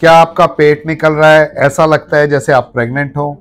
क्या आपका पेट निकल रहा है, ऐसा लगता है जैसे आप प्रेग्नेंट हो?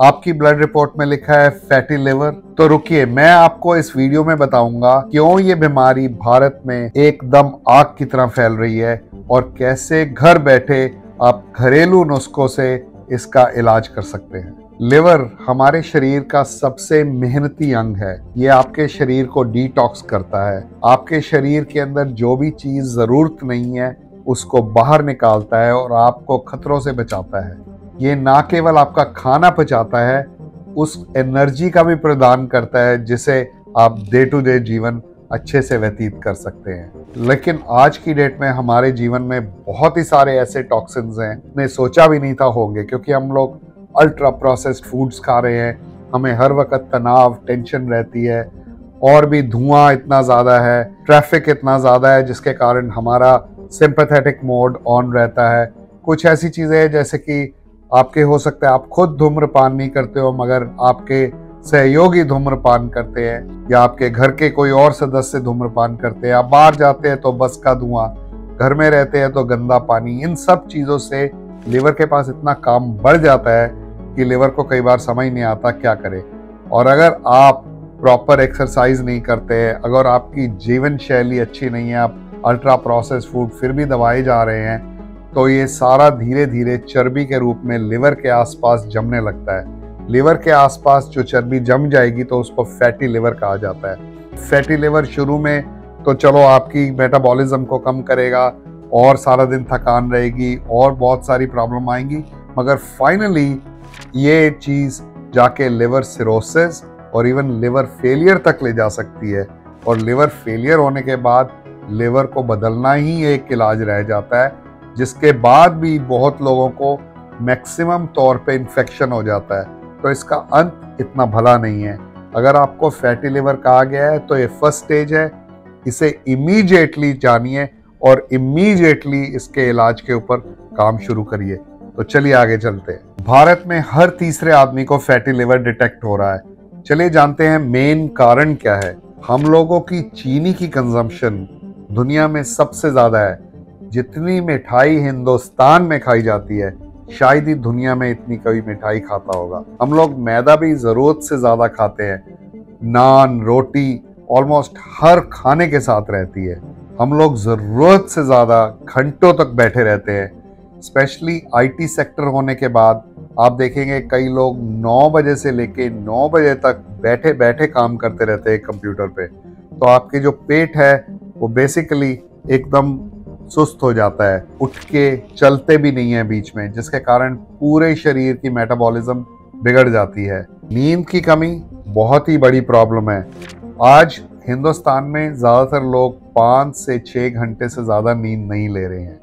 आपकी ब्लड रिपोर्ट में लिखा है फैटी लिवर? तो रुकिए, मैं आपको इस वीडियो में बताऊंगा क्यों ये बीमारी भारत में एकदम आग की तरह फैल रही है और कैसे घर बैठे आप घरेलू नुस्खों से इसका इलाज कर सकते हैं। लिवर हमारे शरीर का सबसे मेहनती अंग है। ये आपके शरीर को डिटॉक्स करता है, आपके शरीर के अंदर जो भी चीज जरूरत नहीं है उसको बाहर निकालता है और आपको खतरों से बचाता है। ये ना केवल आपका खाना पचाता है, उस एनर्जी का भी प्रदान करता है जिसे आप डे टू डे जीवन अच्छे से व्यतीत कर सकते हैं। लेकिन आज की डेट में हमारे जीवन में बहुत ही सारे ऐसे टॉक्सिन्स हैं, ने सोचा भी नहीं था होंगे, क्योंकि हम लोग अल्ट्रा प्रोसेस्ड फूड्स खा रहे हैं। हमें हर वक्त तनाव, टेंशन रहती है और भी धुआं इतना ज़्यादा है, ट्रैफिक इतना ज़्यादा है जिसके कारण हमारा सिंपैथेटिक मोड ऑन रहता है। कुछ ऐसी चीज़ें हैं जैसे कि आपके हो सकता है आप खुद धूम्रपान नहीं करते हो मगर आपके सहयोगी धूम्रपान करते हैं, या आपके घर के कोई और सदस्य धूम्रपान करते हैं। आप बाहर जाते हैं तो बस का धुआं, घर में रहते हैं तो गंदा पानी। इन सब चीज़ों से लिवर के पास इतना काम बढ़ जाता है कि लिवर को कई बार समझ नहीं आता क्या करे। और अगर आप प्रॉपर एक्सरसाइज नहीं करते हैं, अगर आपकी जीवन शैली अच्छी नहीं है, आप अल्ट्रा प्रोसेस्ड फूड फिर भी दबाए जा रहे हैं, तो ये सारा धीरे धीरे चर्बी के रूप में लिवर के आसपास जमने लगता है। लिवर के आसपास जो चर्बी जम जाएगी तो उसको फैटी लिवर कहा जाता है। फैटी लिवर शुरू में तो चलो आपकी मेटाबॉलिज्म को कम करेगा और सारा दिन थकान रहेगी और बहुत सारी प्रॉब्लम आएंगी, मगर फाइनली ये चीज़ जाके लिवर सिरोसिस और इवन लिवर फेलियर तक ले जा सकती है। और लिवर फेलियर होने के बाद लिवर को बदलना ही एक इलाज रह जाता है, जिसके बाद भी बहुत लोगों को मैक्सिमम तौर पे इन्फेक्शन हो जाता है। तो इसका अंत इतना भला नहीं है। अगर आपको फैटी लिवर कहा गया है तो ये फर्स्ट स्टेज है, इसे इमीडिएटली जानिए और इमीडिएटली इसके इलाज के ऊपर काम शुरू करिए। तो चलिए आगे चलते हैं। भारत में हर तीसरे आदमी को फैटी लिवर डिटेक्ट हो रहा है। चलिए जानते हैं मेन कारण क्या है। हम लोगों की चीनी की कंजम्पशन दुनिया में सबसे ज्यादा है। जितनी मिठाई हिंदुस्तान में खाई जाती है, शायद ही दुनिया में इतनी कोई मिठाई खाता होगा। हम लोग मैदा भी जरूरत से ज्यादा खाते हैं। नान, रोटी ऑलमोस्ट हर खाने के साथ रहती है। हम लोग जरूरत से ज्यादा घंटों तक बैठे रहते हैं। स्पेशली आईटी सेक्टर होने के बाद आप देखेंगे कई लोग 9 बजे से लेके 9 बजे तक बैठे बैठे काम करते रहते हैं कंप्यूटर पे। तो आपके जो पेट है वो बेसिकली एकदम सुस्त हो जाता है, उठ के चलते भी नहीं है बीच में, जिसके कारण पूरे शरीर की मेटाबॉलिज्म बिगड़ जाती है। नींद की कमी बहुत ही बड़ी प्रॉब्लम है। आज हिंदुस्तान में ज्यादातर लोग 5 से 6 घंटे से ज्यादा नींद नहीं ले रहे हैं।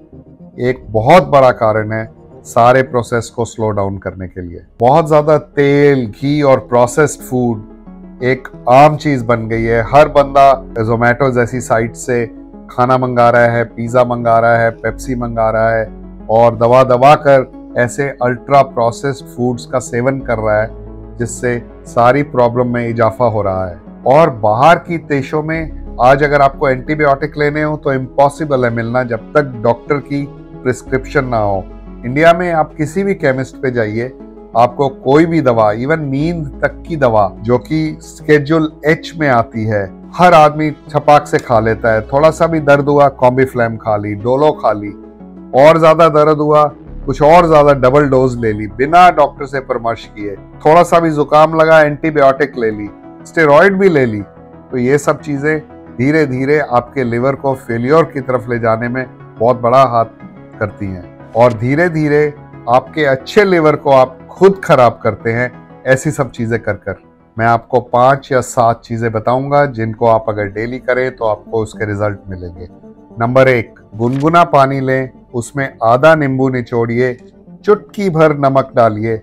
एक बहुत बड़ा कारण है सारे प्रोसेस को स्लो डाउन करने के लिए। बहुत ज्यादा तेल, घी और प्रोसेस्ड फूड एक आम चीज बन गई है। हर बंदा जोमेटो जैसी साइट से खाना मंगा रहा है, पिज्जा मंगा रहा है, पेप्सी मंगा रहा है और दबा दबा कर ऐसे अल्ट्रा प्रोसेस्ड फूड्स का सेवन कर रहा है, जिससे सारी प्रॉब्लम में इजाफा हो रहा है। और बाहर की देशों में आज अगर आपको एंटीबायोटिक लेने हो तो इम्पॉसिबल है मिलना जब तक डॉक्टर की प्रिस्क्रिप्शन ना हो। इंडिया में आप किसी भी केमिस्ट पे जाइए, आपको कोई भी दवा, इवन नींद तक की दवा जो कि स्केड्यूल एच में आती है, हर आदमी छपाक से खा लेता है। थोड़ा सा भी दर्द हुआ कॉम्बीफ्लैम खा ली, डोलो खा ली, और ज्यादा दर्द हुआ कुछ और ज्यादा डबल डोज ले ली बिना डॉक्टर से परामर्श किए। थोड़ा सा भी जुकाम लगा एंटीबायोटिक ले ली, स्टेरॉइड भी ले ली। तो ये सब चीजें धीरे धीरे आपके लिवर को फेलियर की तरफ ले जाने में बहुत बड़ा हाथ करती हैं और धीरे धीरे आपके अच्छे लिवर को आप खुद खराब करते हैं ऐसी सब चीजें कर कर। मैं आपको 5 या 7 चीजें बताऊंगा जिनको आप अगर डेली करें तो आपको उसके रिजल्ट मिलेंगे। नंबर 1, गुनगुना पानी लें, उसमें आधा नींबू निचोड़िए, चुटकी भर नमक डालिए,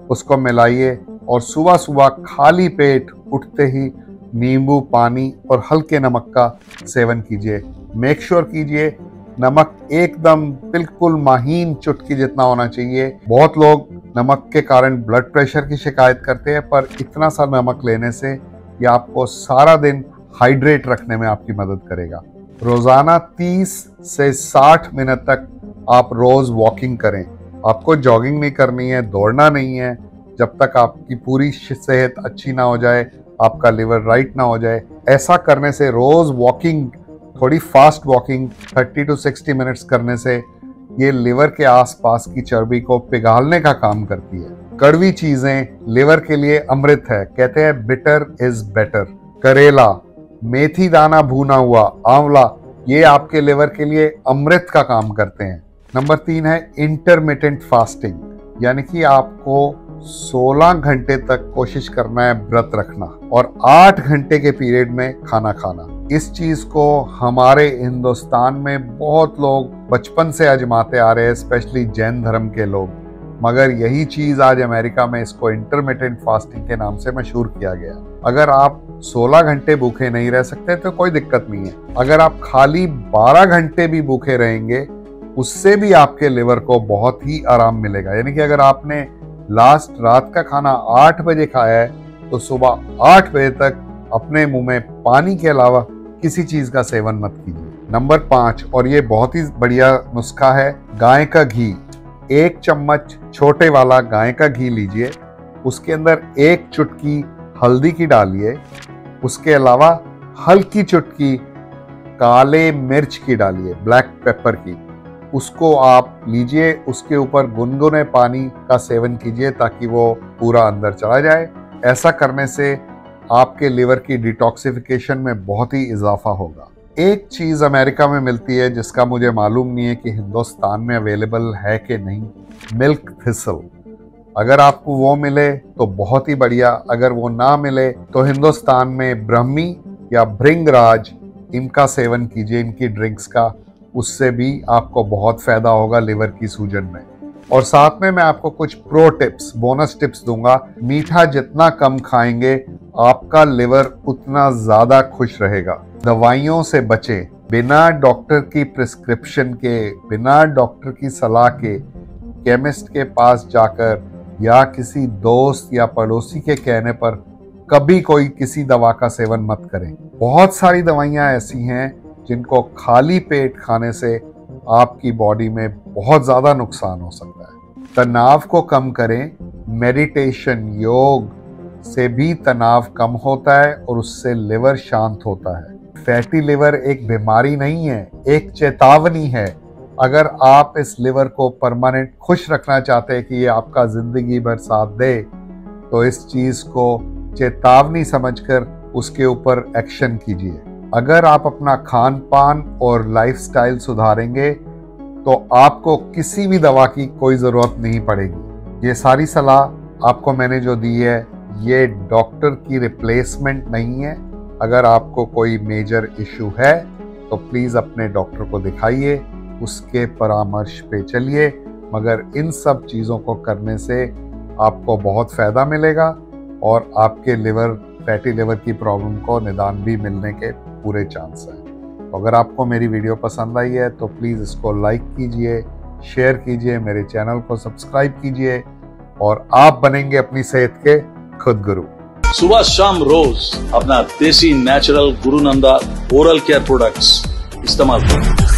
उसको मिलाइए और सुबह सुबह खाली पेट उठते ही नींबू पानी और हल्के नमक का सेवन कीजिए। मेक श्योर कीजिए नमक एकदम बिल्कुल महीन चुटकी जितना होना चाहिए। बहुत लोग नमक के कारण ब्लड प्रेशर की शिकायत करते हैं, पर इतना सा नमक लेने से ये आपको सारा दिन हाइड्रेट रखने में आपकी मदद करेगा। रोजाना 30 से 60 मिनट तक आप रोज वॉकिंग करें। आपको जॉगिंग नहीं करनी है, दौड़ना नहीं है, जब तक आपकी पूरी सेहत अच्छी ना हो जाए, आपका लिवर राइट ना हो जाए। ऐसा करने से रोज वॉकिंग, थोड़ी फास्ट वॉकिंग 30 to 60 मिनट्स करने से ये लिवर के आसपास की चर्बी को पिघालने का काम करती है। कड़वी चीजें लिवर के लिए अमृत है, कहते हैं बिटर इज बेटर। करेला, मेथी दाना भुना हुआ, आंवला, ये आपके लिवर के लिए अमृत का काम करते हैं। नंबर 3 है इंटरमिटेंट फास्टिंग, यानी कि आपको 16 घंटे तक कोशिश करना है व्रत रखना और 8 घंटे के पीरियड में खाना खाना। इस चीज को हमारे हिंदुस्तान में बहुत लोग बचपन से आजमाते आ रहे हैं, स्पेशली जैन धर्म के लोग, मगर यही चीज आज अमेरिका में इसको इंटरमिटेंट फास्टिंग के नाम से मशहूर किया गया। अगर आप 16 घंटे भूखे नहीं रह सकते तो कोई दिक्कत नहीं है, अगर आप खाली 12 घंटे भी भूखे रहेंगे उससे भी आपके लिवर को बहुत ही आराम मिलेगा। यानी कि अगर आपने लास्ट रात का खाना 8 बजे खाया है तो सुबह 8 बजे तक अपने मुंह में पानी के अलावा किसी चीज का सेवन मत कीजिए। नंबर 5, और ये बहुत ही बढ़िया नुस्खा है, गाय का घी। 1 चम्मच छोटे वाला गाय का घी लीजिए, उसके अंदर 1 चुटकी हल्दी की डालिए, उसके अलावा हल्की चुटकी काले मिर्च की डालिए, ब्लैक पेपर की। उसको आप लीजिए, उसके ऊपर गुनगुने पानी का सेवन कीजिए ताकि वो पूरा अंदर चला जाए। ऐसा करने से आपके लिवर की डिटॉक्सिफिकेशन में बहुत ही इजाफा होगा। एक चीज अमेरिका में मिलती है जिसका मुझे मालूम नहीं है कि हिंदुस्तान में अवेलेबल है कि नहीं, मिल्क थिसल। अगर आपको वो मिले तो बहुत ही बढ़िया, अगर वो ना मिले तो हिंदुस्तान में ब्रह्मी या भृंगराज, इनका सेवन कीजिए, इनकी ड्रिंक्स का, उससे भी आपको बहुत फायदा होगा लिवर की सूजन में। और साथ में मैं आपको कुछ प्रो टिप्स, बोनस टिप्स दूंगा। मीठा जितना कम खाएंगे आपका लिवर उतना ज्यादा खुश रहेगा। दवाइयों से बचें, बिना डॉक्टर की प्रिस्क्रिप्शन के, बिना डॉक्टर की सलाह के केमिस्ट के पास जाकर या किसी दोस्त या पड़ोसी के कहने पर कभी कोई किसी दवा का सेवन मत करें। बहुत सारी दवाइयां ऐसी हैं जिनको खाली पेट खाने से आपकी बॉडी में बहुत ज्यादा नुकसान हो सकता है। तनाव को कम करें, मेडिटेशन, योग से भी तनाव कम होता है और उससे लिवर शांत होता है। फैटी लिवर एक बीमारी नहीं है, एक चेतावनी है। अगर आप इस लिवर को परमानेंट खुश रखना चाहते हैं कि ये आपका जिंदगी भर साथ दे, तो इस चीज को चेतावनी समझकर उसके ऊपर एक्शन कीजिए। अगर आप अपना खान पान और लाइफस्टाइल सुधारेंगे तो आपको किसी भी दवा की कोई ज़रूरत नहीं पड़ेगी। ये सारी सलाह आपको मैंने जो दी है, ये डॉक्टर की रिप्लेसमेंट नहीं है। अगर आपको कोई मेजर इशू है तो प्लीज़ अपने डॉक्टर को दिखाइए, उसके परामर्श पे चलिए, मगर इन सब चीज़ों को करने से आपको बहुत फ़ायदा मिलेगा और आपके लिवर, फैटी लिवर की प्रॉब्लम को निदान भी मिलने के पूरे चांस हैं। तो अगर आपको मेरी वीडियो पसंद आई है तो प्लीज़ इसको लाइक कीजिए, शेयर कीजिए, मेरे चैनल को सब्सक्राइब कीजिए और आप बनेंगे अपनी सेहत के खुद गुरु। सुबह शाम रोज अपना देसी नेचुरल गुरुनंदा ओरल केयर प्रोडक्ट्स इस्तेमाल करें।